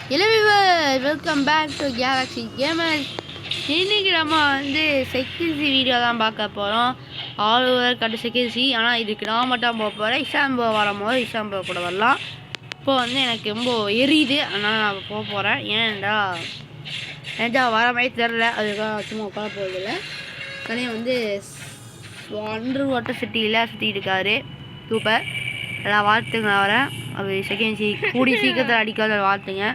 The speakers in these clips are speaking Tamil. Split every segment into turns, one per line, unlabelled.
Hello viewers, welcome back to Galaxy Gamers. இன்னைக்கு நம்ம வந்து செக்யூரிட்டி வீடியோ தான் பார்க்க போகிறோம். ஆல் ஓவர் கட்டு செக்யூரிட்டி. ஆனால் இதுக்கு நான் மட்டும் போக போகிறேன். இஷாம்போ வரும்போது இஷாம்போ கூட வரலாம். இப்போ வந்து எனக்கு ரொம்ப எரியுது, அதனால் நான் போக போகிறேன். ஏன்டா வர மாதிரி தெரில, அதுக்காக சும்மா உட்கார போகிறதில்ல. தனியாக வந்து அண்டர் வாட்டர் சிட்டியில் சுற்றிட்டு இருக்காரு. சூப்பர், எல்லாம் வாழ்த்துங்க. வரேன் அது செகண்ட் கூடி சீக்கிரத்தில் அடிக்காத வாழ்த்துங்க.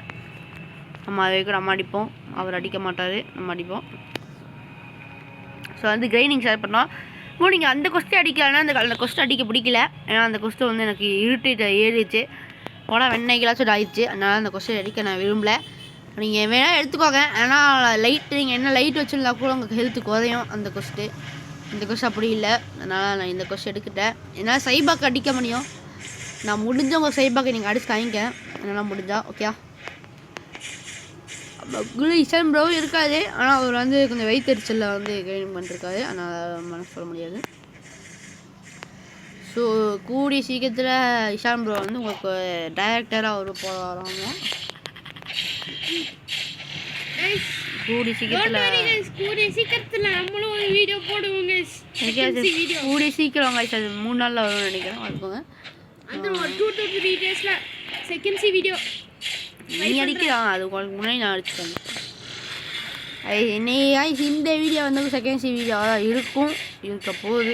நம்ம அதுக்கு நம்ம அடிப்போம், அவர் அடிக்க மாட்டார், நம்ம அடிப்போம். ஸோ வந்து கிரைண்டிங் ஸ்டார்ட் பண்ணோம். இப்போ நீங்கள் அந்த கொஸ்டின் அடிக்கலைன்னா அந்த கொஸ்டின் அடிக்க பிடிக்கல. ஏன்னா அந்த கொஸ்டின் வந்து எனக்கு இருட்டிட்டு ஏறிடுச்சு, போனால் வெண்ணெய் கிளாஸ் ஆயிடுச்சு. அதனால் அந்த கொஸ்டின் அடிக்க நான் விரும்பலை. நீங்கள் வேணால் எடுத்துக்கோங்க. ஆனால் லைட் நீங்கள் என்ன லைட் வச்சுருந்தா கூட உங்களுக்கு ஹெல்த்து குறையும் அந்த கொஸ்டின். இந்த கொஸ்டின் அப்படி இல்லை, அதனால் நான் இந்த கொஸ்டின் எடுத்துக்கிட்டேன். என்னால் சைபாக்கு அடிக்க முடியும். நான் முடிஞ்சவங்க சைபாக்கு நீங்கள் அடிச்சு காய்ங்க, என்னால் முடிஞ்சா ஓகே. இஷான் ப்ரோ இருக்காது, ஆனால் அவர் வந்து கொஞ்சம் வெயிட்டரிச்சலில் வந்து கைனிங் பண்ணிருக்காரு, அதனால் மனசு சொல்ல முடியாது. ஸோ கூடிய சீக்கிரத்தில் இஷான் ப்ரோ வந்து உங்களுக்கு டைரக்டராக அவர் போக வராங்க. கூடிய சீக்கிரத்தில்
நம்மளும் ஒரு வீடியோ போடுவோங்க.
கூடிய சீக்கிரம் 3 நாளில் வரும்னு நினைக்கிறேன். அதுப்போங்க
அந்த 2 to 3 daysல செகண்ட் வீடியோ
நீ அடிக்கிறான், அது உங்களுக்கு முன்னாடி நான் அடிச்சுட்டேன். இந்த வீடியோ வந்து செகண்ட் வீடியோவாக தான் இருக்கும், இருக்க போகுது.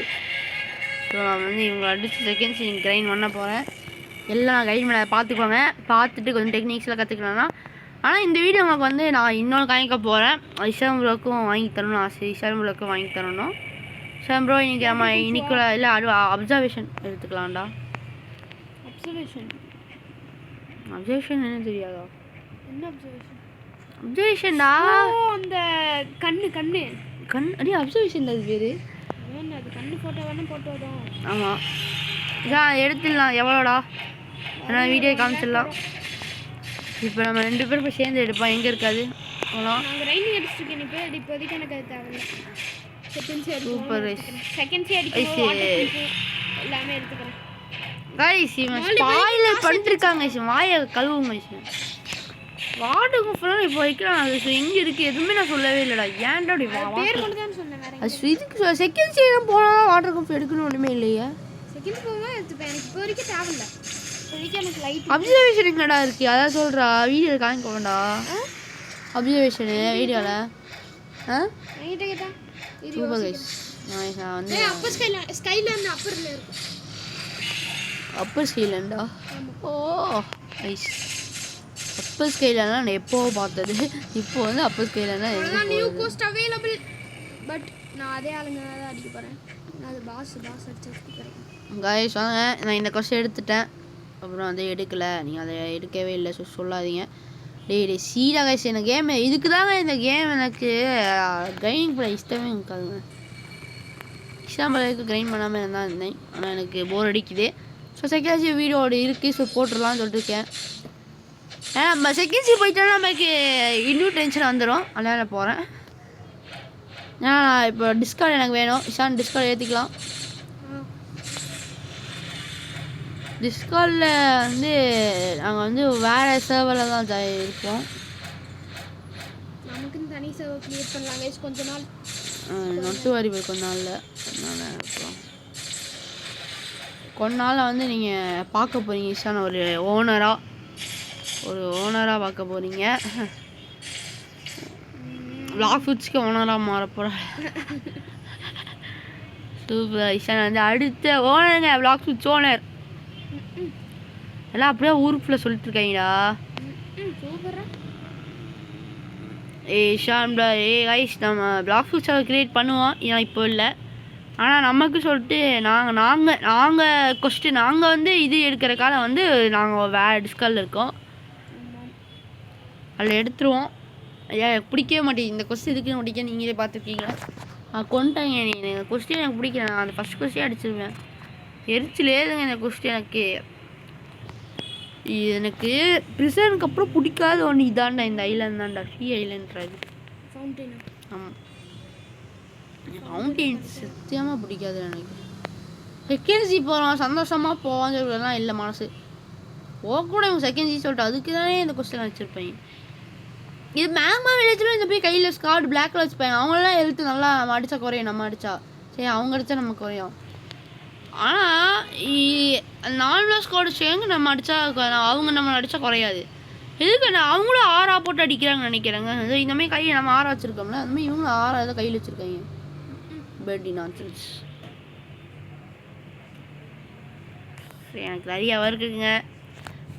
ஸோ நான் வந்து இவங்களை அடித்து செகண்ட் சீன் கிரைண்ட் பண்ண போகிறேன். எல்லாம் நான் கைட் பண்ண பார்த்துக்கோங்க. பார்த்துட்டு கொஞ்சம் டெக்னிக்ஸ்லாம் கற்றுக்கலாம்னா. ஆனால் இந்த வீடியோ உங்களுக்கு வந்து நான் இன்னொன்று காமிக்க போகிறேன். இஷான் ப்ரோக்கும் வாங்கி தரணும் ஆசை. இஷான் ப்ரோக்கும் வாங்கி தரணும். இஷான் ப்ரோ இன்றைக்கி நம்ம இன்னைக்குள்ள இல்லை அப்சர்வேஷன் எடுத்துக்கலாம்டா. அப்சர்வேஷன் என்ன தெரியாதா?
என்ன அப்சர்வேஷன்?
அப்சர்வேஷன்டா
அந்த கண்ணு
அடி அப்சர்வேஷன் அது பேர்.
அது கண்ணு ஃபோட்டோ வேணும் போட்டோ தான்.
ஆமாம், இதான் எடுத்துடலாம். எவ்வளோடா? ஆனால் வீடியோ காமிச்சிடலாம். இப்போ நம்ம 2 பேரும் இப்போ சேர்ந்து எடுப்போம். எங்கே இருக்காது அவ்வளோ.
நாங்கள் ரைனிங் அடிச்சுருக்கேன். இப்போ இப்போதைக்கு எனக்கு அது தேவையில்லை.
சூப்பர்
செகண்ட் எல்லாமே எடுத்துக்கிறேன்.
கைஸ் இவன் ஸ்பாயிலர் பண்ணிருக்காங்க. வாயை கழுவுங்க. வாட்டுக்கு ஃபுல்லாக இப்போ வைக்கிறான். அது எங்கே இருக்குது எதுவுமே நான் சொல்லவே இல்லைடா. ஏன்டா அப்படி
பேர் மட்டும் தான் சொன்னேன்.
அது இதுக்கு செகண்ட் சீன் போனால் வாட்டர் கப் எடுக்கணும் ஒன்றுமே இல்லையா?
செகண்ட் போக எடுத்துப்பேன். எனக்கு இப்போ வரைக்கும் தேவையில்லை. இப்போதைக்கு எனக்கு லைட்
அப்சர்வேஷன் எங்கடா இருக்கு? அதான் சொல்கிறா, வீடியோ காமிக்க வேண்டா. அப்சர்வேஷனு வீடியோவில்
கேட்டா
சூப்பர் கைஸ். நான் வந்து
அப்பர் ஸ்கைலேண்ட் அப்பரில் இருக்கும்.
அப்பர் ஸ்கைலேண்டா? Oh yes. அப்பர் ஸ்கைலேண்ட்லாம் நான் எப்போ பார்த்தது. இப்போ வந்து அப்பர் ஸ்கைலேண்டா
நியூ கோஸ்ட் அவைலபிள். பட் நான் அதே ஆளுங்க தான் அடிக்க போகிறேன். நான் அது பாஸ் அடிச்சு எடுத்துக்கிறேன்.
கைஸ் வாங்க, நான் இந்த கொஸ்டின் எடுத்துட்டேன். அப்புறம் அதை எடுக்கலை, நீங்கள் அதை எடுக்கவே இல்லை சொல்லாதீங்க. டே சீடா கைஸ். எனக்கு கேம் இதுக்கு தாங்க இந்த கேம் எனக்கு கிரைண்டிங் பண்ண இஷ்டமே இருக்காதுங்க. இஷ்டாம்பளுக்கு கிரைண்ட் பண்ணாமல் இருந்தால் இருந்தேன், ஆனால் எனக்கு போர் அடிக்குது. ஸோ செகண்ட் வீடியோட இருக்குது, ஸோ போட்டுடலான்னு சொல்லிட்டுருக்கேன். ஏன்னா நம்ம செகண்ட் போயிட்டோன்னா நமக்கு இன்னும் டென்ஷன் வந்துடும். அதனால் நான் போகிறேன். ஏன்னா இப்போ டிஸ்கவுண்ட் எனக்கு வேணும். இஷான் டிஸ்கவுண்ட் ஏற்றிக்கலாம். டிஸ்கவுண்டில் வந்து நாங்கள் வந்து வேறு சர்வரில் தான் இருப்போம்.
நமக்குன்னு தனி சர்வர் க்ரியேட் பண்ணலாம் கைஸ். கொஞ்ச நாள்
நொட்டு வரி போய் கொஞ்ச நாளில் இருப்போம். கொஞ்ச நாளில் வந்து நீங்கள் பார்க்க போகிறீங்க இஷான் ஒரு ஓனராக பார்க்க போகிறீங்க. பிளாக் ஃபுட்ஸ்க்கு ஓனராக மாற போகிறார். சூப்பர். இஷான் வந்து அடுத்த ஓனருங்க, பிளாக் ஃபுட்ஸ் ஓனர். எல்லாம் அப்படியே ஊருக்குள்ளே சொல்லிட்டு இருக்காங்கடா. இஷான் கைஸ் நம்ம பிளாக் ஃபுட்ஸை க்ரியேட் பண்ணுவோம். ஏன்னா இப்போ இல்லை, ஆனால் நமக்கு சொல்லிட்டு நாங்கள் கொஸ்டின் நாங்கள் வந்து இது எடுக்கிற காலம் வந்து நாங்கள் வேறு டிஸ்கவுண்டில் இருக்கோம். அதில் எடுத்துருவோம். ஐயா எனக்கு பிடிக்கவே மாட்டேங்குது இந்த கொஸ்டின். இதுக்கு பிடிக்க நீங்களே பார்த்துருக்கீங்களா? கொண்டாங்க நீ இந்த கொஸ்டின் எனக்கு பிடிக்கல. நான் அந்த ஃபஸ்ட் கொஸ்டின் அடிச்சிருவேன். எரிச்சல் ஏதுங்க இந்த கொஸ்டின். எனக்கு ப்ரிசனுக்கு அப்புறம் பிடிக்காத ஒன்று இதாண்டா, இந்த ஐலாண்ட் தான்டா. ஃப்ரீ ஐலாண்ட்ராது
ஃபவுண்டைன்.
ஆமாம், ஃபவுண்டைன் சத்தியமாக பிடிக்காது எனக்கு. செகண்ட் போகிறோம், சந்தோஷமாக போவான்னு சொல்லலாம் இல்லை மனசு. போகக்கூட இவங்க செகண்ட் சீ சொல்லிட்டு அதுக்கு தானே இந்த கொஸ்டின் வச்சுருப்பேன். இது மேக்மா வில்லேஜில் இந்த போய் கையில் ஸ்கார்டு பிளாக் கலர் வச்சுப்பேன். அவங்களாம் எழுத்து நல்லா அடித்தா குறையும், நம்ம அடித்தா சரி அவங்க அடித்தா நம்ம குறையும். ஆனால் நார்மலாக ஸ்கார்டு சேர்ந்து நம்ம அடித்தா அவங்க நம்ம அடித்தா குறையாது. எதுக்கு அவங்களும் 6 போட்டு அடிக்கிறாங்கன்னு நினைக்கிறாங்க. இந்த மாதிரி கையில் நம்ம 6 வச்சுருக்கோம்ல, அந்த மாதிரி இவங்களும் 6 ஏதாவது கையில் வச்சுருக்காங்க. பெட்டி நான்சென்ஸ். எனக்கு நிறைய இருக்குங்க,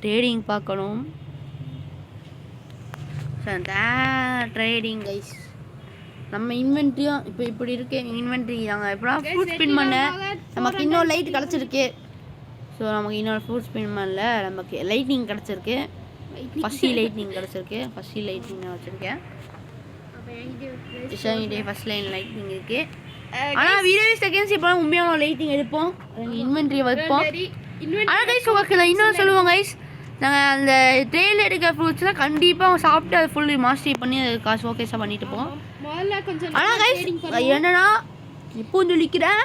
ட்ரேடிங் பார்க்கணும். ட்ரேடிங் கைஸ் நம்ம இன்வென்ட்ரியும் இப்போ இப்படி இருக்கு. இன்வென்ட்ரி நாங்கள் எப்படின்னா ஃப்ரூட் ஸ்பின் பண்ண நமக்கு இன்னொரு லைட் கிடச்சிருக்கு. ஸோ நமக்கு இன்னொரு ஃப்ரூட் ஸ்பின் பண்ணல நமக்கு லைட்னிங் கிடச்சிருக்கு. ஃபஸ்ட் லைட்னிங் கிடச்சிருக்கு. ஃபஸ்ட் லைட்னிங் நான் வச்சுருக்கேன். ஃபஸ்ட் லைன் லைட்னிங் இருக்குது. ஆனால் வீடியோ செகண்ட்ஸ் இப்போ உண்மையான லைட்டிங் எடுப்போம், இன்வென்ட்ரி வைப்போம். ஆனால் கைஸ் உங்களுக்கு நான் இன்னும் சொல்லுவோம் கைஸ், நாங்கள் அந்த ட்ரெயில் எடுக்கிற ஃப்ரூட்ஸ்லாம் கண்டிப்பாக சாப்பிட்டு அதை ஃபுல்லி மாஸ்டரி பண்ணி அது காசு ஓகேஸாக பண்ணிட்டு போவோம். ஆனால் கைஸ் என்னன்னா இப்போ சொல்லிக்கிறேன்,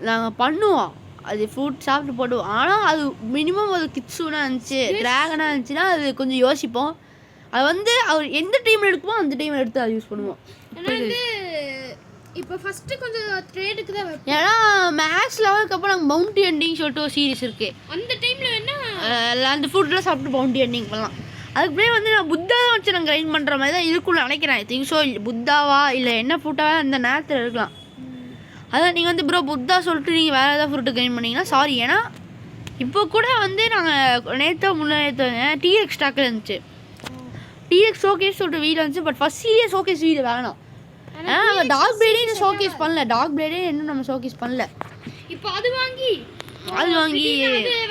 நாங்கள் பண்ணுவோம் அது ஃப்ரூட் சாப்பிட்டு போடுவோம். ஆனால் அது மினிமம் ஒரு கிட்ஸுனா இருந்துச்சு, ட்ராகனாக இருந்துச்சுன்னா அது கொஞ்சம் யோசிப்போம். அது வந்து அவர் எந்த டைமில் எடுக்குமோ அந்த டைமில் எடுத்து அதை யூஸ் பண்ணுவோம்.
இப்போ ஃபர்ஸ்ட் கொஞ்சம் ட்ரேடுக்கு தான் வைப்போம்.
ஏன்னா மேக்ஸ் லெவலுக்கு அப்புறம் நாங்கள் பவுண்டி எண்டிங் சொல்லிட்டு ஒரு சீரிஸ் இருக்குது.
அந்த டைமில் என்ன
அந்த ஃபுட்லாம் சாப்பிட்டு பவுண்டி எண்டிங் பண்ணலாம். அதுக்கு வந்து நான் புத்தா தான் வச்சு நான் கிரைண்ட் பண்ணுற மாதிரி தான் இதுக்குள்ள நினைக்கிறேன். திங்க் ஸோ புத்தாவா இல்லை என்ன ஃப்ரூட்டாக அந்த நேரத்தில் இருக்கலாம். அதான் நீங்கள் வந்து ப்ரோ புத்தா சொல்லிட்டு நீங்கள் வேறு ஏதாவது ஃப்ரூட்டு கிரைண்ட் பண்ணிங்கன்னா சாரி. ஏன்னா இப்போ கூட வந்து நாங்கள் நேற்று முன்னேற்ற டிஎக்ஸ் ஸ்டாக்கில் இருந்துச்சு. டிஎக்ஸ் ஷோகேஸ் சொல்லிட்டு வீடு இருந்துச்சு. பட் ஃபஸ்ட் சீரியஸ் ஷோகேஸ் வீடு வேணாம். நம்ம டார்க் பிளேடே இன்னும் ஷோகேஸ் பண்ணல. டார்க் பிளேடே இன்னும் நம்ம ஷோகேஸ் பண்ணல.
இப்போ அது வாங்கி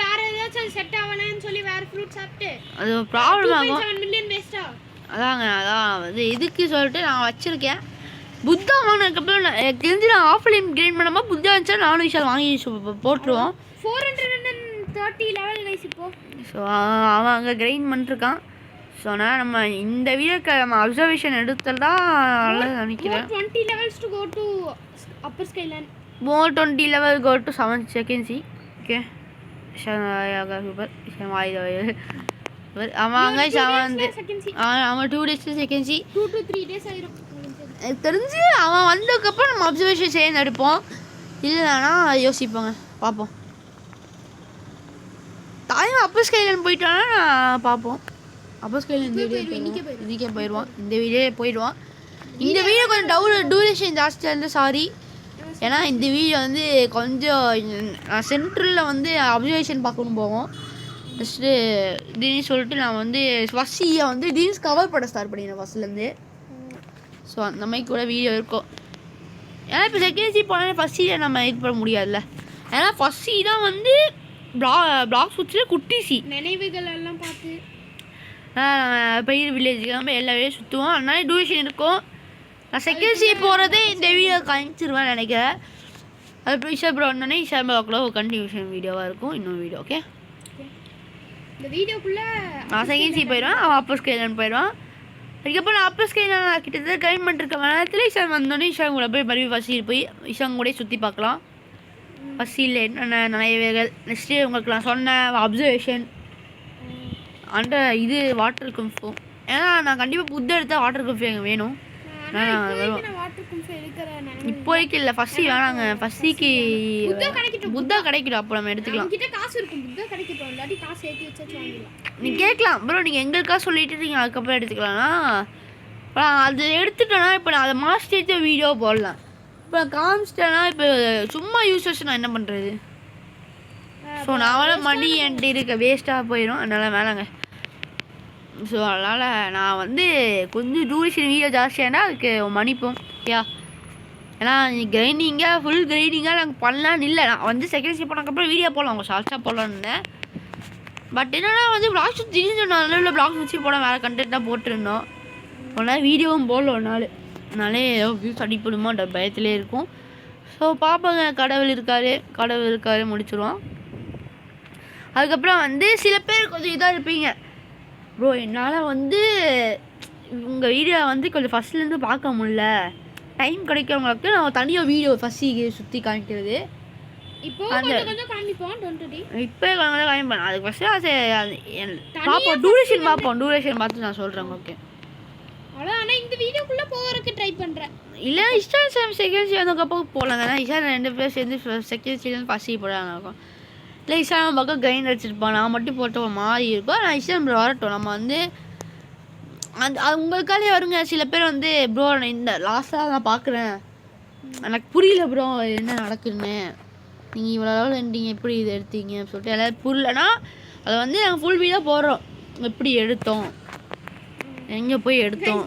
வேற ஏதாச்சும் செட் ஆகலன்னு சொல்லி வேற ஃப்ரூட் சாப்பிட்டு
அது ப்ராப்ளம் ஆகும்.
7 மில்லியன் வேஸ்டா.
அதாங்க அதான் வந்து இதுக்கு சொல்லிட்டு நான் வச்சுருக்கேன். புத்தா வாங்கினதுக்கப்புறம் எனக்கு தெரிஞ்சு நான் ஆஃப்லைன் கிரைண்ட் பண்ணாமல் புத்தா இருந்துச்சா நானும் விஷயம் வாங்கி போட்டுருவோம்.
430 லெவல் கைஸ் இப்போ.
ஸோ அவன் அங்கே கிரைண்ட் பண்ணிருக்கான். ஸோ நான் நம்ம இந்த வீடியோக்கு நம்ம அப்சர்வேஷன் எடுத்ததா நல்லது நினைக்கிறேன்.
20 levels to go to upper skyline.
More 20 level go to 7 seconds. Okay. Super. ஆமாங்க அவன் வந்து அவன் 2 days செகண்ட்ஸ்
2 to 3 days ஆயிரும்.
எனக்கு தெரிஞ்சு அவன் வந்ததுக்கப்புறம் நம்ம அப்சர்வேஷன் சேர்ந்து எடுப்போம். இல்லைனா யோசிப்போங்க, பார்ப்போம். தாயும் அப்பர் ஸ்கைலன் போயிட்டானா பார்ப்போம். அப்பர் ஸ்கைலன் இந்த வீடியோ இதுக்கே போயிடுவான். இந்த வீடியோ போயிடுவான். இந்த வீடியோ கொஞ்சம் டூரேஷன் ஜாஸ்தியாக இருந்து சாரி. ஏன்னா இந்த வீடியோ வந்து கொஞ்சம் சென்ட்ரலில் வந்து அப்சர்வேஷன் பார்க்கணும் போவோம். ஃபஸ்ட்டு திடீர்னு சொல்லிட்டு நான் வந்து ஃபஸ்ட்டியை வந்து திடீர்னு கவர் பண்ண ஸ்டார்ட் பண்ணிடுறேன் ஃபஸ்ட்லேருந்து. ஸோ அந்த மாதிரி கூட வீடியோ இருக்கும். ஏன்னா இப்போ செகண்ட் சீ போனால் ஃபஸ்ட் சீயை நம்ம இது பண்ண முடியாதுல்ல. ஏன்னா ஃபஸ்ட் சீ தான் வந்து பிளாக் சுற்றில் குட்டி சி
நினைவுகள் எல்லாம் பார்த்து
பெரிய வில்லேஜுக்கு நம்ம எல்லாமே சுற்றுவோம். அதனால டூரேஷன் இருக்கும். நான் செகண்ட் சீ போகிறதே இந்த வீடியோ காமிச்சிருவேன் நினைக்கிறேன். அது ஈஷா ப்ரோ வந்தோடனே ஈஷா ப்ரோக்குள்ள ஒரு கண்டினியூஷன் வீடியோவாக இருக்கும். இன்னொரு வீடியோ ஓகே.
இந்த வீடியோக்குள்ளே
நான் செகண்ட் சீ போயிடுவேன், அவன் அப்பர் ஸ்கேலன் போயிடுவான். அதுக்கப்புறம் நான் அப்பர் ஸ்கேலன் கிட்டத்தட்ட கிரைண்ட் பண்ணிருக்க நேரத்தில் ஈஷான் வந்தோடனே ஈஷான் கூட போய் மறுபடியும் ஃபஸ்ட் போய் ஈஷான் கூட சுற்றி பார்க்கலாம். ஃபஸ்ட்டில் என்னென்ன நினைவுகள் நெக்ஸ்ட்டு உங்களுக்கு நான் சொன்ன அப்சர்வேஷன் அந்த இது வாட்டர் கும்ஃபு. ஏன்னா நான் கண்டிப்பாக புத்த எடுத்தால் வாட்டர் கும்ஃபு எங்கள் வேணும். இப்போதைக்கு இல்லை ஃபஸ்ட்டு வேணாங்க. ஃபஸ்ட்டுக்கு புத்தா கிடைக்கிடும், அப்போ நம்ம எடுத்துக்கலாம். நீ கேட்கலாம் ப்ரோ நீங்கள் எங்களுக்காக சொல்லிட்டு நீங்கள் அதுக்கப்புறம் எடுத்துக்கலாம்னா இப்போ அது எடுத்துட்டேன்னா இப்போ நான் அதை மாஸ்டர் வீடியோ போடலாம். இப்போ காமிச்சிட்டேன்னா இப்போ சும்மா யூஸர்ஸ் நான் என்ன பண்ணுறது? ஸோ நான் வேணால் மணி என்கிட்ட இருக்க வேஸ்ட்டாக போயிடும். அதனால் வேணாங்க. ஸோ அதனால் நான் வந்து கொஞ்சம் டூரேஷன் வீடியோ ஜாஸ்தியானா அதுக்கு மன்னிப்போம் யா. ஏன்னா கிரைண்டிங்காக ஃபுல் கிரைண்டிங்காக நாங்கள் பண்ணலான்னு இல்லை. நான் வந்து செகண்ட் ஸ்டெப் போனதுக்கப்புறம் வீடியோ போடலாம், அவங்க ஷார்ட்ஸாக போடலான்னு. பட் என்னன்னா வந்து பிளாக் சுற்றி நல்ல பிளாக் சுற்றி போட வேறு கண்டென்ட் தான் போட்டுருந்தோம். ஒரு நாள் வீடியோவும் போடல ஒரு நாள். அதனாலே வியூஸ் அடிப்படுமோ பயத்திலே இருக்கும். ஸோ பார்ப்போங்க. கடவுள் இருக்காரு முடிச்சிடுவோம். அதுக்கப்புறம் வந்து சில பேர் கொஞ்சம் இதாக இருப்பீங்க ப்ரோ என்னால் வந்து உங்கள் வீடியோ வந்து கொஞ்சம் ஃபஸ்ட்லேருந்து பார்க்க முடில, டைம் கிடைக்கிறவங்களுக்கு நான் தனியாக வீடியோ ஃபஸ்ட்டு சுற்றி காமிக்கிறது.
இப்போ கொஞ்சம் கொஞ்சம் காமிப்போம் 20
இப்போ கொஞ்சம் காமிப்பேன் அதுக்கு ஃபஸ்ட்டு பார்ப்போம் டூரேஷன் பார்த்து நான் சொல்கிறேன் ஓகே
அவ்வளோ. ஆனால் இந்த வீடியோக்குள்ளே போகிறதுக்கு ட்ரை பண்ணுறேன்.
இல்லை இன்ஸ்டாகிராம் செகண்ட் சீ அதுக்கப்புறம் போகலாம் தானே இன்ஸ்டாகிராம் 2 பேர் சேர்ந்து செகண்ட் சீசன் ஃபஸ்ட் சீ போடாமல் இருக்கும். இல்லை இன்ஸ்டாகிராம் பக்கம் கிரைண்ட் அடிச்சிருப்பான் நான் மட்டும் போட்ட ஒரு மாதிரி இருக்கும். நான் இன்ஸ்டாகிராம் வரட்டும் நம்ம வந்து அது உங்களுக்காலே வருங்க. சில பேர் வந்து ப்ரோ இந்த லாஸ்ட்டாக நான் பார்க்குறேன் எனக்கு புரியல ப்ரோ என்ன நடக்குதுன்னு நீங்கள் இவ்வளோ லெவல் எடுத்தீங்க எப்படி இது எடுத்தீங்க அப்படின்னு சொல்லிட்டு எல்லோரும் புரியலன்னா அதை வந்து நாங்கள் ஃபுல் வீடாக போடுறோம் எப்படி எடுத்தோம் எங்கே போய் எடுத்தோம்.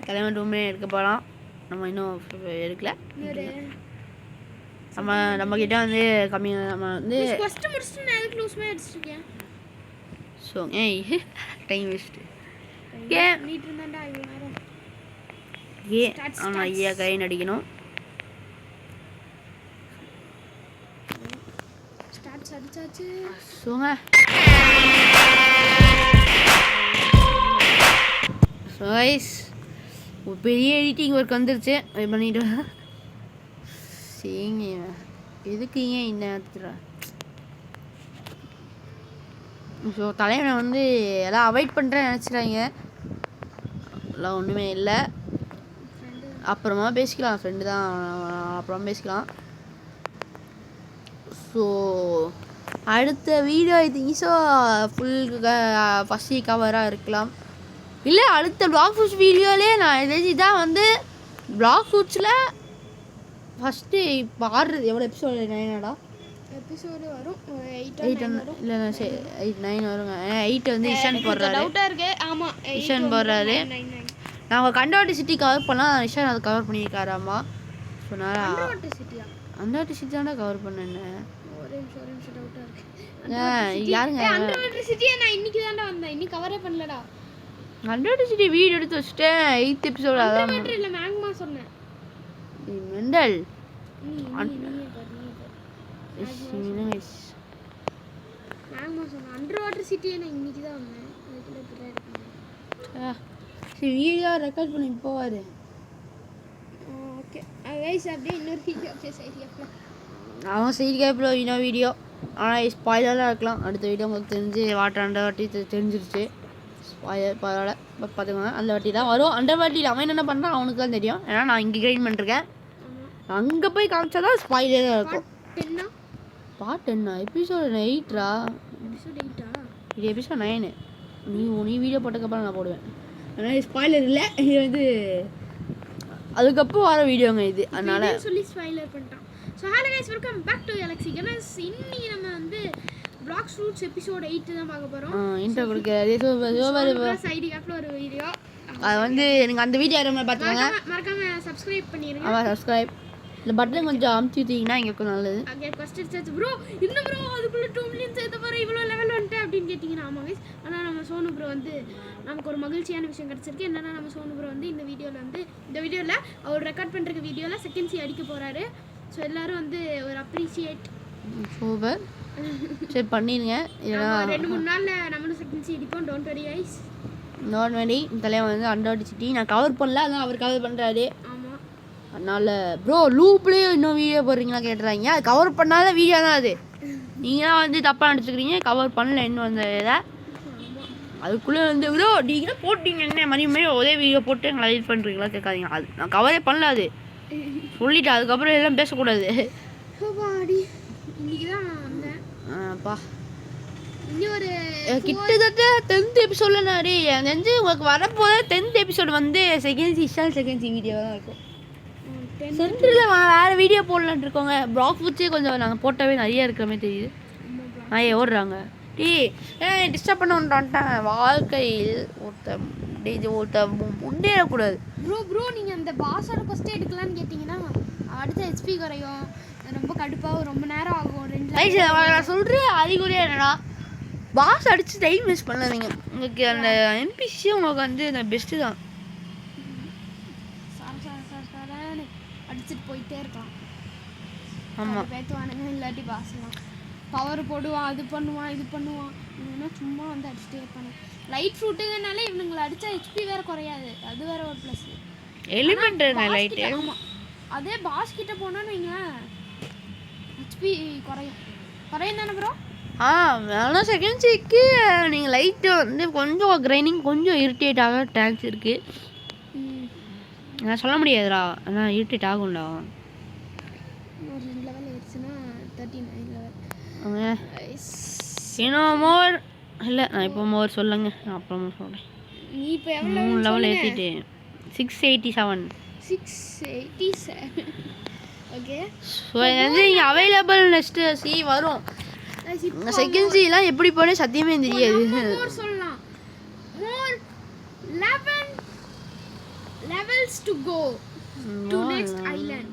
தலைவன் 2 மில்லியன் எடுக்க போகலாம். நம்ம இன்னும் எடுக்கல. நம்மக்கிட்ட வந்து கம்மியாக நம்ம வந்து ஸோ டைம் வேஸ்ட்டு ஆமாம் ஐயா கை நடிக்கணும். சோங்க ஸோய்ஸ் ஒரு பெரிய எடிட்டிங் ஒர்க் வந்துருச்சு அது பண்ணிட்டு சரிங்க எதுக்கு ஏன் இந்த நேரத்துல ஸோ தலைவனை வந்து எல்லாம் அவாய்ட் பண்ணுறேன்னு நினச்சிட்டாங்க. எல்லாம் ஒன்றுமே இல்லை அப்புறமா பேசிக்கலாம் ஃப்ரெண்டு தான் அப்புறமா பேசிக்கலாம். ஸோ அடுத்த video I think so full first கவராக இருக்கலாம். இல்லை அடுத்த பிளாக் ஃபுட்ஸ் வீடியோலே நான் எதாச்சு தான் வந்து பிளாக் ஃபுட்ஸில் ஃபஸ்ட்டு இப்போ ஆடுறது எவ்வளோ எபிசோடு 9
எபிசோடு வரும்
8 இல்லை சரி 9 வருங்க 8 வந்து இஷான் போடுறாரு.
டவுட்டாக இருக்குது. ஆமாம்
இஷான் போடுறாரு. நாங்கள் கண்டவாட்டி சிட்டி கவர் பண்ணால் இஷான் அதை கவர் பண்ணியிருக்காராம்மா. ஸோ நான் அண்டர்வாட்டர் சிட்டி தானே கவர் பண்ணேன். யாருங்க
நான் இன்னைக்கு தான்டா வந்தேன் இன்னைக்கு கவரே பண்ணலடா.
அண்டர்வாட்டர் சிட்டி வீடியோ எடுத்து வச்சுட்டேன் 8th எபிசோடு அதான்
இல்லை மேக்மா சொன்னேன்
மெண்டல்
அண்டர்வாட்டர் சிட்டி நான் இன்னைக்கு தான் வந்தேன்.
சரி வீடியோ ரெக்கார்ட் பண்ணி போவார்.
ஓகே கைஸ் அப்படியே இன்னொரு வீடியோ
அவன் சைடு கேப்பில் இன்னொரு வீடியோ ஆனால் ஸ்பாயிலராக இருக்கலாம். அடுத்த வீடியோ உங்களுக்கு தெரிஞ்சு வாட்டர் அண்டர் வாட்டி தெரிஞ்சிருச்சு ஸ்பாயிலர் பரவாயில்ல பார்த்துக்கோங்க. அந்த வாட்டி தான் வரும் அண்டர் வாட்டியில் அவன் என்ன பண்ணுறான் அவனுக்கு தான் தெரியும். ஏன்னா நான் இங்கே கைட் பண்ணிருக்கேன் அங்கே போய் காமிச்சா தான் ஸ்பாயிலராக இருக்கும். பார்ட் என்ன எபிசோடு 8 இது எபிசோட் 9 நீ வீடியோ போட்டதுக்கப்புறம் நான் போடுவேன். அதனால் ஸ்பாயிலர் இல்லை இது வந்து அதுக்கப்புறம் வர வீடியோங்க இது அதனால்
சொல்லி ஸ்பாயிலர் பண்ணிட்டான். So hello guys welcome back to Galaxy Gamers. இன்னைக்கு நம்ம வந்து பிளாக் ஃப்ரூட்ஸ் எபிசோட் 8 தான் பார்க்க போகிறோம்.
இன்ட்ரோ கொடுக்குறாரு
சைடு கேப்பில் ஒரு வீடியோ
அது வந்து எனக்கு அந்த வீடியோ யாரும் பார்த்துக்கோங்க
மறக்காம சப்ஸ்கிரைப் பண்ணிடுங்க.
ஆமாம் சப்ஸ்கிரைப் இந்த பட்டன் கொஞ்சம் அமுத்தி விட்டீங்கன்னா எங்களுக்கு நல்லது.
அங்கே ஃபஸ்ட்டு சர்ச் ப்ரோ இன்னும் ப்ரோ அதுக்குள்ளே 2 மில்லியன் சேர்த்து போகிற இவ்வளோ லெவல் வந்துட்டு அப்படின்னு கேட்டிங்கன்னா ஆமாம் கைஸ். ஆனால் நம்ம சோனு ப்ரோ வந்து நமக்கு ஒரு மகிழ்ச்சியான விஷயம் கிடச்சிருக்கு. என்னென்னா நம்ம சோனு ப்ரோ வந்து இந்த வீடியோவில் அவர் ரெக்கார்ட் பண்ணுற வீடியோவில் செகண்ட் சி அடிக்க போகிறாரு. ஸோ எல்லோரும் வந்து ஒரு அப்ரிஷியேட்
சூப்பர் சரி பண்ணிடுங்க.
2-3 நாளில் நம்மளும் செகண்ட் சி அடிப்போம். Don't worry guys.
Don't worry. தலைவன் வந்து அண்டர்வாட்டர் சிட்டி நான் கவர் பண்ணல அதான் அவர் கவர் பண்ணுறாரு.
ஆமாம்
அதனால் ப்ரோ லூப்லேயும் இன்னும் வீடியோ போடுறீங்களா கேட்டுறாங்க. அது கவர் பண்ணாத வீடியோ தான் அது. நீங்களாம் வந்து தப்பாக நினச்சிக்கிறீங்க கவர் பண்ணல இன்னும் அந்த இதை அதுக்குள்ளே வந்து ப்ரோ நீங்கள் போட்டிங்க என்ன மணி ஒரே வீடியோ போட்டு எங்களை எடிட் பண்ணுறீங்களா கேட்காதீங்க. அது நான் கவரே பண்ணல அது சொல்லிட்டேன். அதுக்கப்புறம் எல்லாம் பேசக்கூடாது. பா கிட்டத்தட்ட 10th எபிசோடில் நான் எனக்கு தெரிஞ்சு உங்களுக்கு வரப்போத 10th எபிசோடு வந்து செகண்ட் சி வீடியோ தான் இருக்கும். சென்டரில் வேறு வீடியோ போடலான் இருக்கோங்க. பிளாக் ஃபுட்ஸே கொஞ்சம் நாங்கள் போட்டவே நிறைய இருக்கிற மாதிரி தெரியுது. நிறைய ஓடுறாங்க டிஸ்டர்ப் பண்ண வந்துட்டேன். வாழ்க்கையில் ஒருத்த முன்னேறக்கூடாது.
ப்ரோ நீங்கள் அந்த பாஸோட ஃபஸ்ட்டு எடுக்கலான்னு கேட்டிங்கன்னா அடுத்த ஹெச்பி குறையும் ரொம்ப கடுப்பாகும் ரொம்ப நேரம் ஆகும். 2
நான் சொல்கிறேன் அறிகுறியாக என்னன்னா பாஸ் அடித்து டைம் வேஸ்ட் பண்ணாதீங்க. உங்களுக்கு அந்த என்பிசி உங்களுக்கு வந்து அந்த பெஸ்ட்டு தான்.
அடிச்சுட்டு போயிட்டே இருக்கலாம்.
ஆமாம்
பேத்துவானுங்க இல்லாட்டி பாஸ்லாம் பவர் போடுவான் அது பண்ணுவான் இது பண்ணுவான். இவனா சும்மா வந்து அடிச்சுட்டே இருப்பானு. லைட் ஃப்ரூட்டுங்கனாலே இவனுங்களை அடித்தா ஹெச்பி வேறு குறையாது. அது வேறு ஒரு ப்ளஸ்.
எலிமெண்ட் லைட்
ஆமாம் அதே பாஸ் கிட்ட போனோன்னு வைங்களேன் ஹெச்பி குறையும் தானே ப்ரோ?
ஆனால் செகண்ட் சீக்கு நீங்கள் லைட்டு வந்து கொஞ்சம் கிரைண்டிங் கொஞ்சம் இரிட்டேட் ஆக சான்ஸ் இருக்குது. நான் சொல்ல முடியாதுடா, ஆனால் இரிட்டேட் ஆகும்டா.
ஒரு 2 லெவல் ஆயிடுச்சுன்னா 39 லெவல்.
இன்னும் மோர் இல்லை, நான் இப்போ மோர் சொல்லுங்க, நான் அப்புறமா சொல்கிறேன்.
நீ இப்போ எவ்வளோ
3 லெவல் ஏற்றிட்டு 687.
687. ஓகே.
ஸோ இது வந்து இங்கே அவைலபிள் நெக்ஸ்ட்டு சி வரும். செகண்ட் சிலாம் எப்படி போன சத்தியமே தெரியாது.
மோர் சொல்லலாம். மோர் 11 levels to go to next island.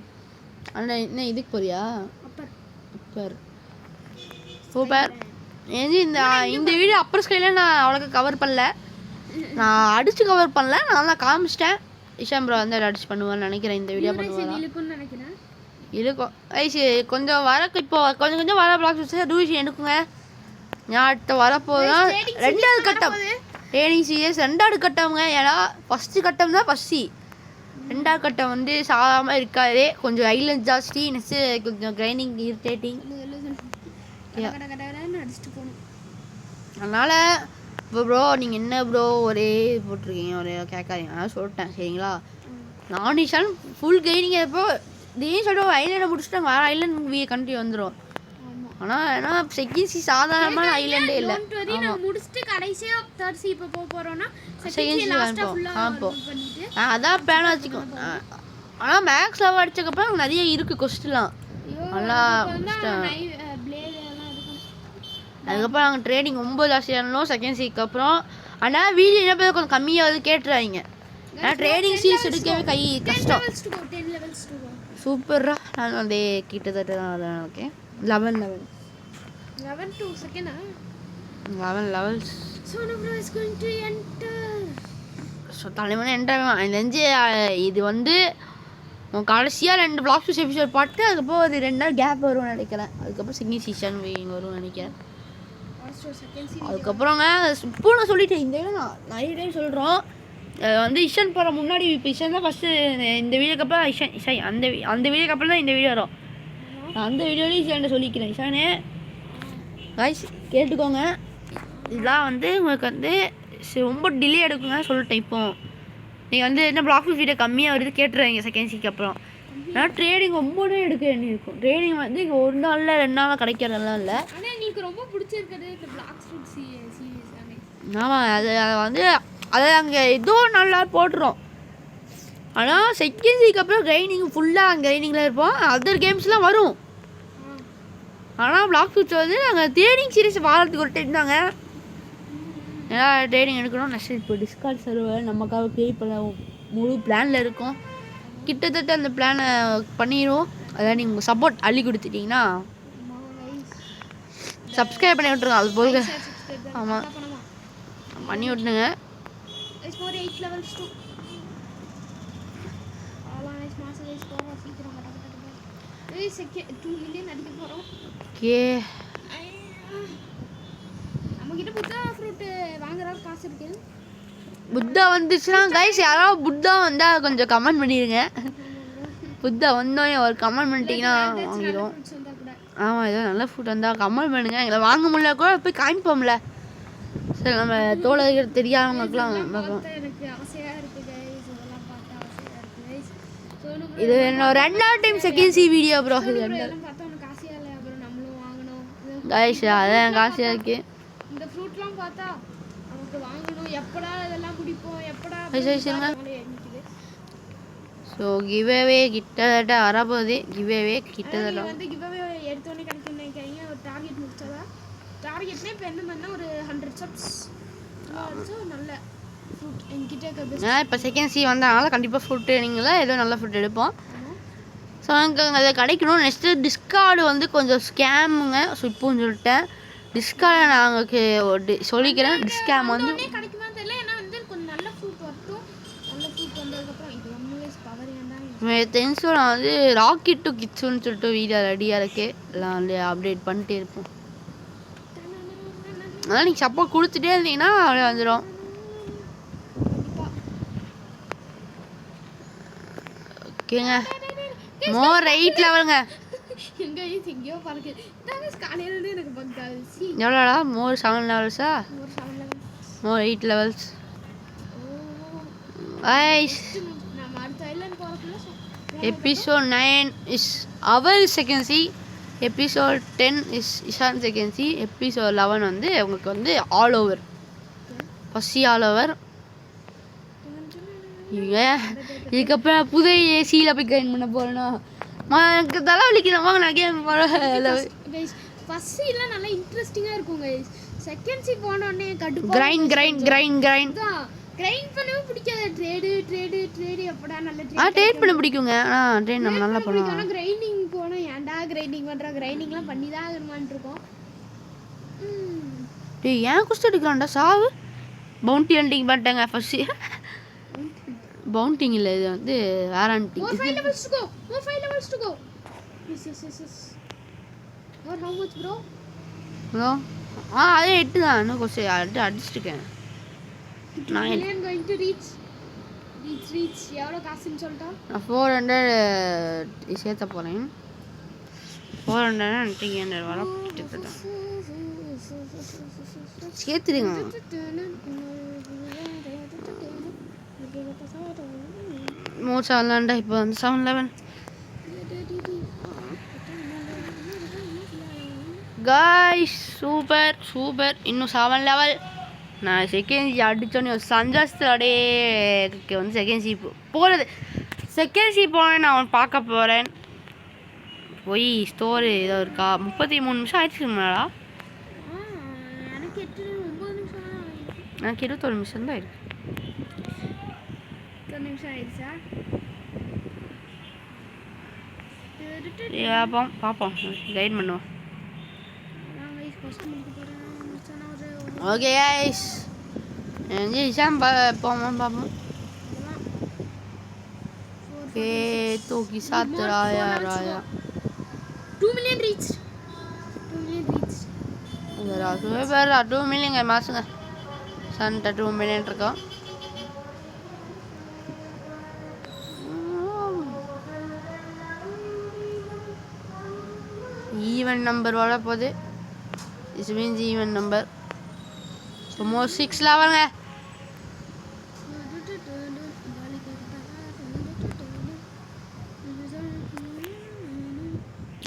அண்ணா என்ன இதுக்கு போறியா?
அப்பர்
சூப்பர். ஏஞ்சி இந்த வீடியோ அப்பர் ஸ்கைல நான் அவ்வளோக்கு கவர் பண்ணல, நான் அடிச்சு கவர் பண்ணல, நான் தான் காமிச்சிட்டேன். இஷாம் ப்ரோ வந்து அடிச்சு பண்ணுவேன்னு நினைக்கிறேன். இந்த வீடியோ பண்ணுவேன்
நினைக்கிறேன்.
இருக்கும் ஐசி கொஞ்சம் வரக்கு இப்போ கொஞ்சம் கொஞ்சம் வர பிளாக்ஸ் டூஷன் எடுக்குங்க. நான் அடுத்த வரப்போதான் 2வது கட்டம் ட்ரைனிங் சீரியஸ் 2வது கட்டம்ங்க. ஏன்னா ஃபஸ்ட்டு கட்டம் தான் ஃபஸ்ட் சி, 2வது கட்டம் வந்து சாதாரணமாக இருக்காது, கொஞ்சம் ஐலண்ட் ஜாஸ்தி, நெக்ஸ்ட்டு கொஞ்சம் கிரைண்டிங் இரிட்டேட்டிங்.
அடிச்சுட்டு போகணும்.
அதனால் இப்போ ப்ரோ நீங்கள் என்ன ப்ரோ ஒரே போட்டிருக்கீங்க, ஒரே கேட்காதீங்க, நான் சொல்லிட்டேன் சரிங்களா. நான் நிஷான் ஃபுல் கிரைண்டிங் எப்போ திடீர்னு சொல்லிட்டு ஐலாண்டை முடிச்சுட்டு வேறு ஐலாண்ட் கண்ட்ரி வந்துடும். ஆனால் ஏன்னா செகண்ட் சி சாதாரணமான ஐலாண்டே இல்லை.
முடிச்சுட்டு கடைசியாக 3rd சி இப்போ போக போகிறோன்னா
செகண்ட் சி காமிப்போம். அதான் பிளான் வச்சுக்கோம். ஆனால் மேக்ஸ் லவ் அடிச்சக்கப்புறம் நிறைய இருக்குது கொஸ்டின்லாம், நல்லா அதுக்கப்புறம் நாங்கள் ட்ரேடிங் ரொம்ப ஜாஸ்தியானோம் செகண்ட் சிக்கு அப்புறம். ஆனால் வீடியோ என்ன பேர் கொஞ்சம் கம்மியாகுது கேட்டுறாங்க, ஏன்னா ட்ரேடிங் சீஸ் எடுக்கவே கை கஷ்டம். சூப்பர்ரா. நான் வந்து கிட்டத்தட்ட தான் okay 11
to second
11 levels.
Sonu bro is going to enter.
So தலைவனே என்ட்ராக நெஞ்சு இது வந்து கடைசியாக 2 பிளாக் டூஸ் எபிசோட் பார்த்து அதுக்கப்புறம் ஒரு 2 நாள் கேப் வரும்னு நினைக்கிறேன். அதுக்கப்புறம் செகண்ட் சீசன் வரும்னு நினைக்கிறேன். அதுக்கப்புறங்க இப்போ நான் சொல்லிட்டேன், இந்த வீடியோ நான் நிறைய டைம் சொல்கிறோம். வந்து இஷன் போகிற முன்னாடி இப்போ இஷன் தான் ஃபஸ்ட்டு இந்த வீடியோக்கு அப்புறம் இஷன் அந்த வீடியோக்கு அப்புறம் தான் இந்த வீடியோ வரும். நான் அந்த வீடியோலேயும் இஷான்ட்ட சொல்லிக்கிறேன், இஷானே காய்ஸ் கேட்டுக்கோங்க, இதெல்லாம் வந்து உங்களுக்கு வந்து ரொம்ப டிலே எடுக்குங்க சொல்லிட்டேன். இப்போ நீங்கள் வந்து என்ன பிளாக் வீடியோ கம்மியாக வருது கேட்டுருவீங்க செகண்ட் சிக்கு அப்புறம். ஆனால் ட்ரேடிங் ரொம்ப நேரம் எடுக்க வேண்டியிருக்கும். ட்ரேடிங் வந்து இங்கே 1 நாளில் 2 நாளில் கிடைக்கிறதெல்லாம் இல்லை.
ஆனால் எனக்கு ரொம்ப பிடிச்சிருக்கிறது இந்த பிளாக் ஸ்ட்ரீட் சீரியஸ்.
ஆமாம், அதை வந்து அதை அங்கே ஏதோ நல்லா போட்டுரும். ஆனால் செகண்ட் சிக்கு அப்புறம் கிரைண்டிங் ஃபுல்லாக அங்கே கிரைண்டிங்கில் இருப்போம். அதர் கேம்ஸ்லாம் வரும். ஆனால் பிளாக் ஃபியூச்சர் வந்து நாங்கள் ட்ரேடிங் சீரிஸ் வாரத்துக்கு ஒரு டைம் தாங்க. ஏன்னா ட்ரேடிங் எடுக்கணும். நெக்ஸ்ட் இப்போ டிஸ்கார்ட் சர்வர் நமக்காக க்ரியேட் பண்ண முழு பிளானில் இருக்கும். கிட்டத்தட்ட அந்த பிளானை பண்ணிடுவோம். அதான் நீங்கள் உங்கள் சப்போர்ட் அள்ளி கொடுத்துட்டிங்கன்னா சப்ஸ்கிரைப் பண்ணி விட்ருங்க. அது போக ஆமாம் பண்ணி விட்டுருங்க. ஓகே புத்தா வந்துச்சுன்னா கைஸ் யாராவது புத்தா வந்தால் கொஞ்சம் கமெண்ட் பண்ணிடுங்க. புத்தா வந்தோடனே ஒரு கமெண்ட் பண்ணிட்டீங்கன்னா வாங்கிடுவோம். ஆமாம் ஏதோ நல்ல ஃபுட் வந்தால் கமெண்ட் பண்ணுங்க. எங்களை வாங்க முடியல கூட போய் காமிப்போம்ல. சரி நம்ம தோழர்கள் தெரியாதவங்களுக்குலாம் இது என்னோட 2வது time second C video bro. இது கைஸ் அதான் காசியாக இருக்கு.
இந்த ஃப்ரூட்லாம் பார்த்தா நமக்கு வாங்கணும், எப்படா இதெல்லாம் குடிப்போம், எப்படா
ஸோ கிவ்அவே கிட்டத்தட்ட வரப்போகுது. கிவ்அவே கிட்டத்தட்ட
வந்து கிவ்அவே எடுத்தோடனே கிடைக்கும்னு நினைக்கிறீங்க. ஒரு டார்கெட் முடிச்சதா டார்கெட்னே இப்போ என்ன பண்ணால் ஒரு 100 சப்ஸ் நல்ல ஃப்ரூட் என்கிட்ட
இருக்கிறது. இப்போ செகண்ட் சி வந்ததுனால கண்டிப்பாக ஃப்ரூட் ட்ரைனிங்கில் ஏதோ நல்ல ஃபுட் எடுப்போம். ஸோ எனக்கு அதை கிடைக்கணும். நெக்ஸ்ட்டு டிஸ்கார்டு வந்து கொஞ்சம் ஸ்கேமுங்க. ஸோ இப்போன்னு சொல்லிட்டேன் டிஸ்கார்டை நாங்கள் சொல்லிக்கிறேன். டிஸ்கேம் வந்து
கிடைக்குமா தெரியல. ஏன்னா வந்து கொஞ்சம் நல்ல ஃப்ரூட் வரட்டும். நல்ல ஃப்ரூட் வந்ததுக்கப்புறம் இது ரொம்பவே பவரியாக தான்
தெரிஞ்சு நான் வந்து ராக்கெட் டு கிட்ஸுன்னு சொல்லிட்டு வீடியோ ரெடியாக இருக்கு. எல்லாம் வந்து அப்டேட் பண்ணிட்டே இருப்போம். அதனால் நீங்கள் சப்போர்ட் கொடுத்துட்டே இருந்தீங்கன்னா அப்படியே வந்துடும். ஓகேங்க மோர் 8 லெவலுங்க.
எங்க ஐஸ் எங்கேயோ பறக்கு. இதாங்க காலையில இருந்து எனக்கு பக் ஆச்சு.
எவ்வளோடா மோர் 7 லெவல்ஸா?
ஒரு 7 level.
More 8 levels.
Oh
yes
நம்ம அடுத்த ஐலண்ட் போறதுல
எபிசோட் 9 இஸ் அவர் செகன்சி. எபிசோட் 10 இஸ் இஷான் செகன்சி. எபிசோட் 11 வந்து உங்களுக்கு வந்து ஆல் ஓவர் பசி ஆல் ஓவர். இதுக்கப்புறம் புது ஏசியில் போய் கைன் பண்ண போகிறேன்னா எனக்கு தலைவலிக்கிறேன். வாங்க நான் கேம்
ஃபர்ஸ்ட் எல்லாம் நல்லா இன்ட்ரெஸ்டிங்கா இருக்கும் गाइस. செகண்ட் சி போன உடனே கடுப்பா
கிரைண்ட்
பண்ணவே பிடிக்காது. ட்ரேட் எப்படா நல்ல
ட்ரேட் பண்ண பிடிக்குங்க. ட்ரேட் நம்ம நல்லா பண்ணுவோம்.
ஆனா கிரைண்டிங் போனா ஏன்டா கிரைண்டிங் பண்ற, கிரைண்டிங்லாம் பண்ணி தான் ஆகணுமான்னு இருக்கும்.
டேய் ஏன் குஸ்ட் எடுக்கலாம்டா சாவு. பவுண்டி ஹண்டிங் பண்ணிட்டேங்க ஃபர்ஸ்ட். பவுண்டிங் இல்லை இது வந்து warranty.
More 5 levels to go. Yes. More how much bro?
Bro அதே 8 தான். இன்னும் கொஞ்சம் அடிச்சிருக்கேன். 9
going to reach. எவ்வளோ காசுன்னு சொல்லிட்டா?
நான் 400 சேர்த்த போகிறேன். 400 300 வர சேர்த்துடுங்க. மோர் 7 இப்போ வந்து 7-11 காய்ஸ். சூப்பர். இன்னும் 7 லெவல். நான் செகண்ட் சி அடித்தோன்னே ஒரு சந்தோஷத்தோடையே வந்து செகண்ட் சி போகிறது. செகண்ட் சி போனேன் நான் அவன் பார்க்க போகிறேன். போய் ஸ்டோரு ஏதோ இருக்கா. 33 நிமிஷம் ஆயிடுச்சுங்களா?
எனக்கு 9 நிமிஷம்.
எனக்கு 21 நிமிஷம் தான் இருக்கு.
1 நிமிஷம் ஆயிடுச்சா?
பார்ப்போம் கைட் பண்ணுவோம். ஓகே ஐஸ் இஷான் பார்ப்போம். ஓகே தூக்கி சாத்து ராயா
2 million reach.
இதரா 2 மில்லியன் மாசுங்க. சன்ட்ட 2 மில்லியன் இருக்கோம். ஈவன் நம்பர் வர போகுது. This means even number. So more 6 லெவலுங்க.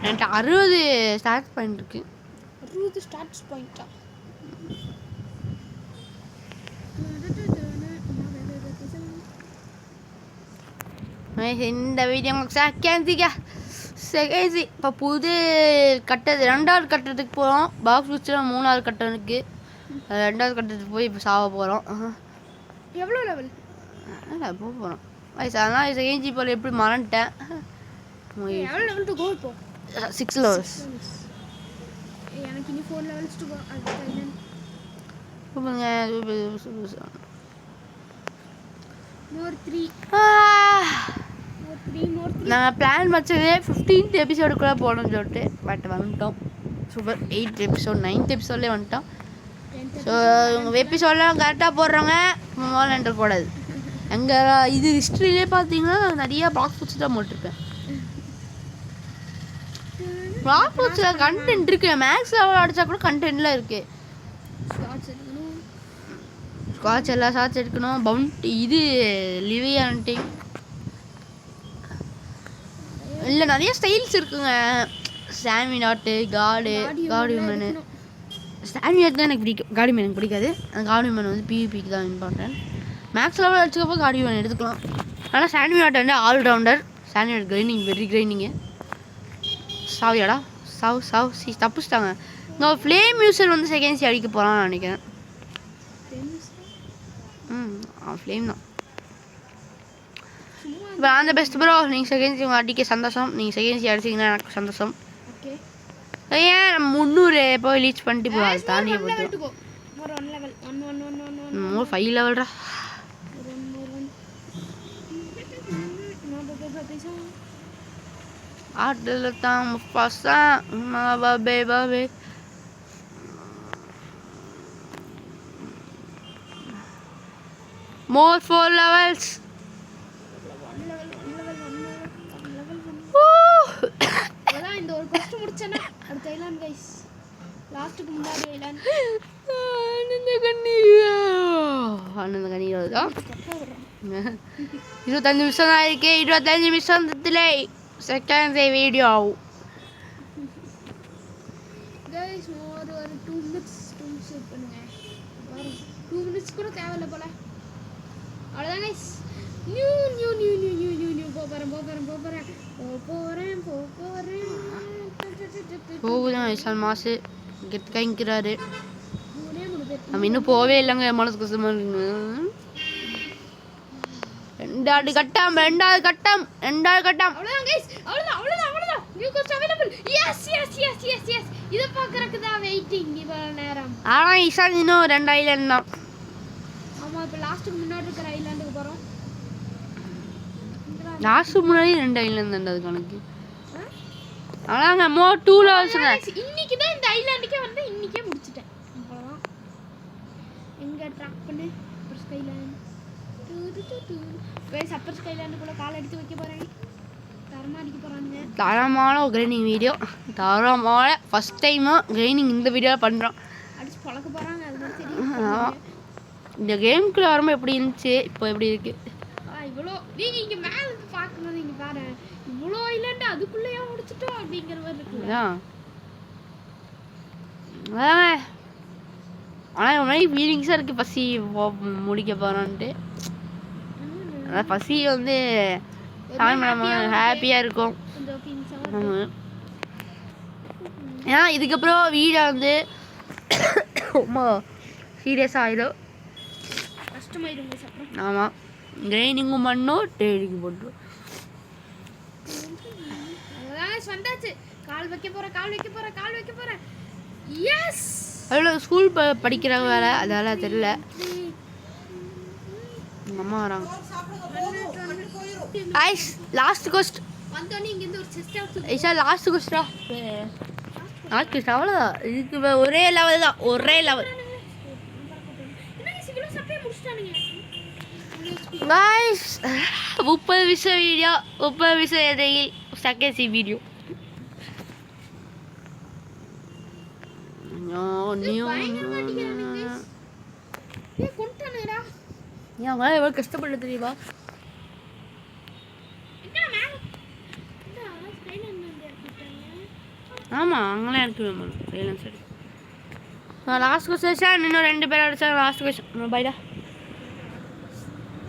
என்கிட்ட 60 ஸ்டார்ட் பாயிண்ட் இருக்கு.
60 ஸ்டார்ட் பாயிண்டா?
இந்த வீடியோ உங்களுக்கு செகண்ட் இப்போ புது கட்டது 2வது கட்டத்துக்கு போகிறோம். பாக்ஸ் வச்சுல 3வது கட்டம் இருக்குது. 2வது கட்டத்துக்கு போய் இப்போ சாவ போகிறோம்.
எவ்வளோ லெவல்?
போக போகிறோம் வயசு. அதனால் செகண்ட் ஜி போல் எப்படி மறந்துட்டேன்.
எவ்வளோ லெவல் டு கோ இப்போ?
6 லெவல்ஸ்.
எனக்கு இனி 4 லெவல்ஸ் டு கோ. More 3.
நாங்கள் பிளான் வச்சதே 15th எபிசோடுக்குள்ளே போகணும்னு சொல்லிட்டு. பட் வந்துட்டோம். சூப்பர் 8th எபிசோட் 9th எபிசோட்லேயே வந்துட்டோம். ஸோ உங்கள் எபிசோடெலாம் கரெக்டாக போடுறவங்க மோல் என்டர் கூடாது. எங்கள் இது ஹிஸ்ட்ரியிலே பார்த்தீங்கன்னா நிறையா பாக்ஸ் வச்சு தான் போட்டிருப்பேன். பாக்ஸ் வச்சில் கண்டென்ட் இருக்கு. மேக்ஸ் லெவல் அடித்தா கூட கண்டென்ட்லாம் இருக்குது. ஸ்காட்ச் எல்லாம் ஷார்ட்ஸ் எடுக்கணும். பவுண்டி இது லிவியான்ட்டி இல்லை நிறைய ஸ்டைல்ஸ் இருக்குங்க. சாமி நாட்டு காடு விமனு. சாமி நாட்டு தான் எனக்கு பிடிக்கும். காடி மேன் எனக்கு பிடிக்காது. அந்த காடி மேன் வந்து பிவிபிக்கு தான் இம்பார்ட்டன்ட். மேக்ஸ் லெவல் அடிச்சுக்கப்போ காடி மேன் எடுத்துக்கலாம். ஆனால் சாமி நாட்டு வந்து ஆல்ரவுண்டர். சாமி நாட்டு கிரைண்டிங் வெரி கிரைண்டிங்கு. சாவியாடா சாவ் தப்புச்சிட்டாங்க. இங்கே ஃப்ளேம் யூசர் வந்து செகண்ட் சி அடிக்க போகிறான்னு நினைக்கிறேன். ஃப்ளேம் தான். இப்போ அந்த பெஸ்ட் ப்ரோ. நீங்கள் செகண்ட் சி அடிக்க சந்தோஷம். நீங்கள் செகண்ட் சி அடிச்சிங்கன்னா எனக்கு சந்தோஷம். ஏன் நம்ம 300 போய் ரீச் பண்ணிட்டு போய் தாண்டியே போய்ட்டு 5 லெவல்ரா. ஆட்டில் தான் பாபே more 4 levels.
முடிச்சேன்னா அடுத்த ஐலாண்ட் கைஸ். லாஸ்ட்டுக்கு முன்னாடி ஐலாண்ட்.
ஆனந்த கண்ணீர் தான் 25 நிமிஷம் தான் இருக்கு. 25 நிமிஷத்துல செகண்ட் வீடியோ
கைஸ். ஒரு 2 மினிட்ஸ் ஷூட் பண்ணுங்க. 2 மினிட்ஸ் கூட தேவையில்லை போல. அவ்வளோதான் guys. New new new new new new new போகிறேன்
போகுதான் விஷால் மாசு கெத்து கைங்கிறாரு. நம்ம இன்னும் போவே இல்லைங்க. மனசு கஷ்டமா இருக்கு. ரெண்டாவது கட்டம்.
அவ்வளோதான் கைஸ். அவ்வளோதான் நியூ கோஸ்ட் அவைலபிள். எஸ் இதை பார்க்கறதுக்கு தான் வெயிட்டிங் இவ்வளோ நேரம்.
ஆனால் இஷால் இன்னும் 2 ஐலாண்ட் தான்.
ஆமாம், இப்போ லாஸ்ட்டுக்கு முன்னாடி இருக்கிற ஐலாண்டுக்கு போகிறோம்.
லாஸ்ட்டுக்கு முன்னாடி 2 ஐலாண்ட் தான் அது கணக்கு. ஆனாங்க 2 லெவல்ஸுங்க.
இன்னைக்கு தான் இந்த ஐலாண்டுக்கே வந்து இன்னைக்கே முடிச்சிட்டேன். அவ்வளோதான். எங்கே ட்ராக் பண்ணு அப்பர் ஸ்கைலாண்ட். கைஸ் அப்பர் ஸ்கைலாண்டுக்குள்ளே கால் எடுத்து வைக்க போகிறாங்க. தரமாக அடிக்க போகிறாங்க.
தரமான ஒரு கிரைண்டிங் வீடியோ. தரமான ஃபஸ்ட் டைமாக கிரைண்டிங் இந்த வீடியோவில் பண்ணுறோம்.
அடிச்சு பழக்க போகிறாங்க. அது தெரியும்.
இந்த கேமுக்குள்ள வரும்போது எப்படி இருந்துச்சு, இப்போ எப்படி இருக்கு?
இவ்வளோ நீங்கள் இங்கே மேலே பார்க்கணும். நீங்கள் பாரு, இவ்வளோ ஐலாண்டு அதுக்குள்ளேயே முடிச்சிட்டோம் அப்படிங்கிற மாதிரி இருக்கு.
அதான் ஆனால் ஒரு மாதிரி ஃபீலிங்ஸாக இருக்குது. பசி முடிக்க போகிறோன்ட்டு. அதான் பசி வந்து ஹாப்பியாக இருக்கும். ஏன்னா இதுக்கப்புறம் வீடியோ வந்து ரொம்ப சீரியஸாக ஆகிடும். ஆமாம், கிரைண்டிங்கும் பண்ணோம், ட்ரேடிங்கும் பண்ணுறோம்.
வந்தாச்சு. கால் வைக்க போகிறேன். எஸ்.
அவ்வளோ ஸ்கூல் படிக்கிறவங்க வேலை அதெல்லாம் தெரியல. எங்கள் அம்மா வராங்க. ஐஸ் லாஸ்ட் கொஸ்ட்
வந்தோடனே இங்கேருந்து ஒரு சிஸ்டர்
ஐஷா லாஸ்ட் கொஸ்டா. லாஸ்ட் கொஸ்ட் அவ்வளோதான். இதுக்கு ஒரே லெவல் தான். गाइस 30 நிமிஷம் வீடியோ, 30 நிமிஷம் இடையில் செகண்ட் வீடியோ. எவ்வளோ கஷ்டப்பட்டு தெரியுமா? ஆமாம், அங்கெல்லாம் இருக்கு. சரி, லாஸ்ட் கொஸ்டின் இன்னும் 2 பேர் அடிச்சா லாஸ்ட் கொஸ்டின். பைடா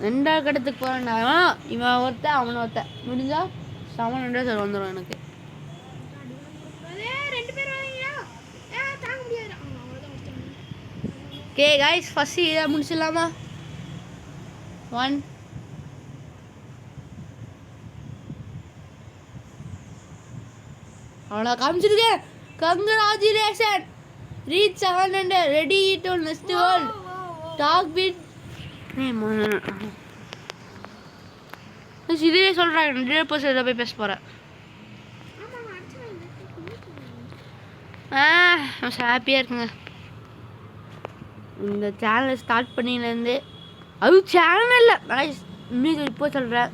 2வது கட்டத்துக்கு போகிறேன்டா. இவன் ஒருத்த அவனை ஒருத்த முடிஞ்சா செவன் 2 சார் வந்துடும் எனக்கு. ஓகே கைஸ், ஃபஸ்ட்டு இதை முடிச்சிடலாமா? 1 அவ்வளோ காமிச்சிருக்கேன். Congratulation, reach 700, ready to next world, talk with இதுவே சொல்கிறேன். 100% போய் பேச போகிறேன். ஹாப்பியாக இருக்குங்க. இந்த சேனலை ஸ்டார்ட் பண்ணிலேருந்து அது சேனலில் இன்னும் இப்போ சொல்கிறேன்.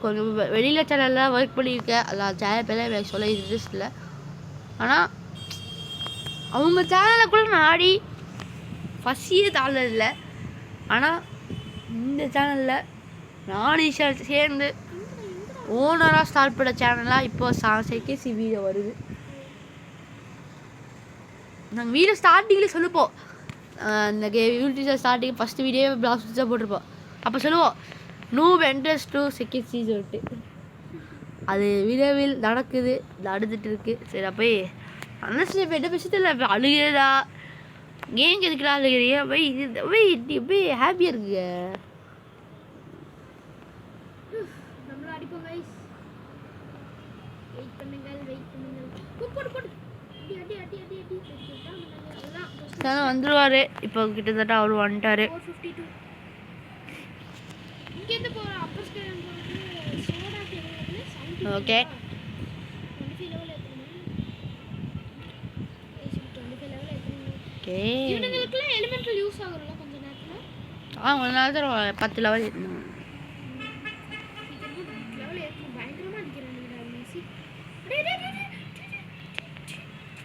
கொஞ்சம் வெளியில் சேனலில் ஒர்க் பண்ணியிருக்கேன். அதில் சேனல் பேர் சொல்ல இன்ட்ரெஸ்ட் இல்லை. ஆனால் அவங்க சேனலுக்குள்ளே நான் ஆடி ஃபஸ்ட்டே தாழ்ந்ததில்லை. ஆனால் இந்த சேனலில் நானும் சேர்ந்து ஓனராக ஸ்டார்ட் பண்ண சேனலாக இப்போ செகண்ட் வீடியோ வருது. நாங்கள் வீடியோ ஸ்டார்டிங்கில் சொல்லுப்போம். இந்த YouTube starting first video blog தான் போட்டிருப்போம். அப்போ சொல்லுவோம் நூப் என்ட்ரஸ் டு செகண்ட் சொல்லிட்டு. அது விரைவில் நடக்குது, நடந்துட்டு இருக்கு. சரி, போய் அந்த என்ன விஷயத்தில் அழுகிறதா கேம் எதுக்குடா அழுகிறியா? போய் இது போய் ஹாப்பியாக இருக்குங்க. வந்துருவாரு. இப்போ கிட்டத்தட்ட அவரு வந்துட்டாரு. ஓகே, கொஞ்ச நேரத்தில் 10 லெவல் ஏற்றணும்.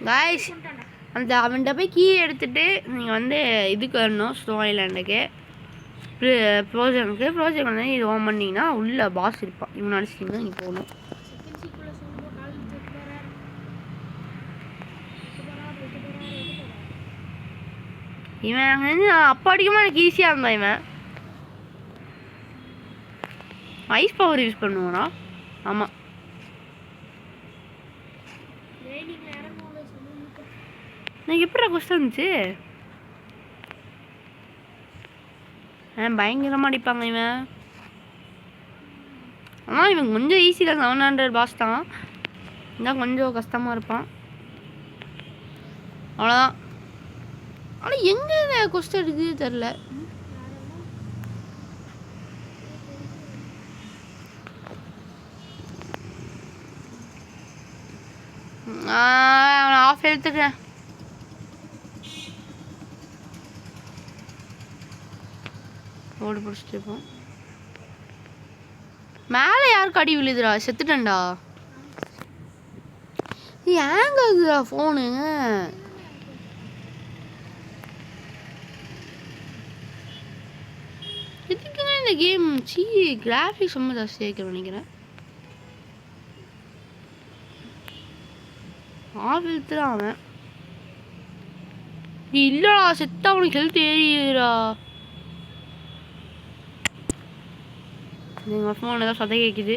காய்ஸ் அந்த அவன்கிட்ட போய் கீ எடுத்துகிட்டு நீங்கள் வந்து இதுக்கு வரணும் ஸ்னோ ஐலாண்டுக்கு ப்ரோஜனுக்கு வந்து இது ஓன் பண்ணிங்கன்னா உள்ளே பாஸ் இருப்பான். இவன் அடிச்சிட்டிங்கன்னா நீங்கள் போகணும். இவன் வந்து அப்போ அடிக்குமா எனக்கு ஈஸியாக இருந்தான். இவன் ஐஸ் பவர் யூஸ் பண்ணுவானா? ஆமாம். எனக்கு எப்படி கொஸ்டின் இருந்துச்சு? பயங்கரமாக அடிப்பாங்க இவன். ஆனால் இவன் கொஞ்சம் ஈஸி தான். 700 பாஸ் தான். இன்னும் கொஞ்சம் கஷ்டமாக இருப்பான். அவ்வளோதான். ஆனால் எங்கே கொஸ்டின் எடுக்குது தெரில. அவனை ஆஃப் எடுத்துக்கிறேன். ஓடு பிடிச்சிட்டு இருப்போம். மேலே யாருக்கு அடி விழுதுடா? செத்துட்டேன்டா. ஏங்க ஆகுதுடா ஃபோனு? எதுக்குமே இந்த கேம் கிராஃபிக்ஸ் ரொம்ப ஜாஸ்தியாக வைக்க நினைக்கிறேன். ஆஃப் எடுத்துடான் அவன். நீ இல்லடா செத்தா அவனுக்கு ஹெல்த் ஏறிடுறா. எங்கள் ஃபோன் ஏதோ சதை கேட்குது.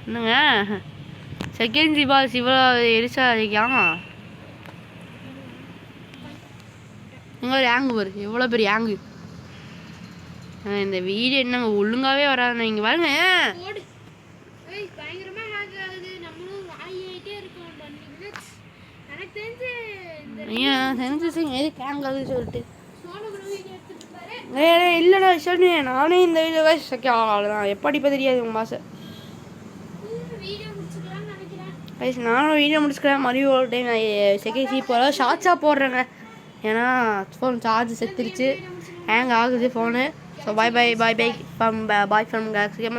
என்னங்க செகண்ட் ஜிபால் இவ்வளோ எரிச்சா இருக்கான். எங்கே ஒரு ஆங்கு வரும், எவ்வளோ பெரிய ஆங்கு. இந்த வீடியோ என்னங்க ஒழுங்காகவே வராதுண்ணா. இங்கே பாருங்க. எதுக்கு ஹேங் ஆகுதுன்னு சொல்லிட்டு இல்லைடா சொன்னேன். நானே இந்த வீடியோவை அவ்வளோதான். எப்படி இப்போ தெரியாது உங்கள் மாசம். நானும் வீடியோ முடிச்சுக்கிறேன். மறுபடியும் ஒரு டைம் நான் செகண்ட் போகிறேன் ஷார்ட்ஸாக போடுறேங்க. ஏன்னா ஃபோன் சார்ஜ் செத்துருச்சு, ஹேங் ஆகுது phone. So bye from Galaxy gamer.